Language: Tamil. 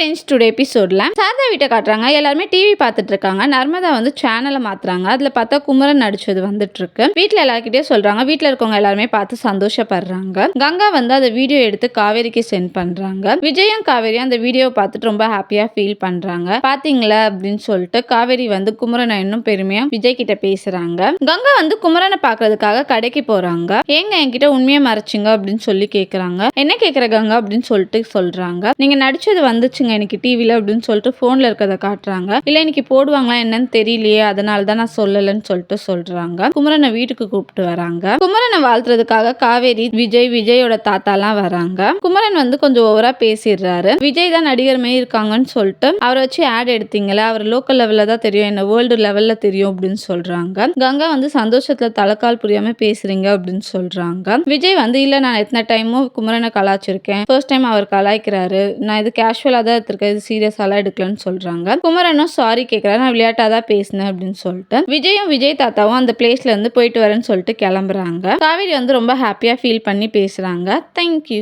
ஃப்ரெண்ட்ஸ், டுடே எபிசோட்ல சாரதா வீட்டை காட்டுறாங்க. எல்லாருமே டிவி பார்த்துட்டு இருக்காங்க. நர்மதா வந்து சேனலை மாத்துறாங்க. அதுல பார்த்தா குமரன் நடிச்சது வந்துட்டு இருக்கு. வீட்டுல எல்லாருக்கிட்டே சொல்றாங்க. வீட்டுல இருக்கவங்க எல்லாருமே பார்த்து சந்தோஷப்படுறாங்க. கங்கா வந்து அந்த வீடியோ எடுத்து காவேரிக்கு சென்ட் பண்றாங்க. விஜயும் காவேரியும் அந்த வீடியோவை பார்த்துட்டு ரொம்ப ஹாப்பியா ஃபீல் பண்றாங்க. பாத்தீங்களா அப்படின்னு சொல்லிட்டு காவேரி வந்து குமரனை இன்னும் பெருமையா விஜய் கிட்ட பேசுறாங்க. கங்கா வந்து குமரனை பாக்குறதுக்காக கடைக்கு போறாங்க. ஏங்க என்கிட்ட உண்மையை மறைச்சிங்க அப்படின்னு சொல்லி கேக்குறாங்க. என்ன கேக்குற கங்கா அப்படின்னு சொல்லிட்டு சொல்றாங்க. நீங்க நடிச்சது வந்துச்சுங்க எனக்கு டிவில அப்படின்னு சொல்லிட்டு போன்ல இருக்கிறத காட்டுறாங்க. இல்ல இன்னைக்கு போடுவாங்களா என்னன்னு தெரியலையே, அதனாலதான் நான் சொல்லலன்னு சொல்லிட்டு சொல்றாங்க. குமரனை வீட்டுக்கு கூப்பிட்டு வராங்க. குமரனை வாழ்த்துறதுக்காக காவேரி, விஜயோட தாத்தா எல்லாம் வராங்க. குமரன் வந்து கொஞ்சம் ஓவரா பேசிடுறாரு. விஜய் தான் நடிகர் மாதிரி இருக்காங்கன்னு சொல்லிட்டு அவரை வச்சு ஆட் எடுத்தீங்களா, அவர் லோக்கல் லெவல்ல தான் தெரியும், என்ன வேர்ல்டு லெவல்ல தெரியும் அப்படின்னு சொல்றாங்க. கங்கா வந்து சந்தோஷத்துல தலைக்கால் புரியாம பேசுறீங்க அப்படின்னு சொல்றாங்க. விஜய் வந்து இல்ல, நான் எத்தனை டைமும் குமரனை கலாச்சிருக்கேன், ஃபர்ஸ்ட் டைம் அவர் கலாய்க்கிறாரு, நான் இது கேஷுவலா தான் எடுத்திருக்கேன், இது சீரியஸாலாம் எடுக்கலன்னு சொல்றாங்க. குமரனும் சாரி கேட்கிறாரு, நான் விளையாட்டா தான் பேசினேன் அப்படின்னு சொல்லிட்டு விஜய் தாத்தாவும் அந்த பிளேஸ்ல இருந்து போயிட்டு வரேன்னு சொல்லிட்டு கிளம்புறாங்க. காவேரி வந்து ரொம்ப ஹாப்பியா ஃபீல் பண்ணி பேசுறாங்க. தேங்க்யூ.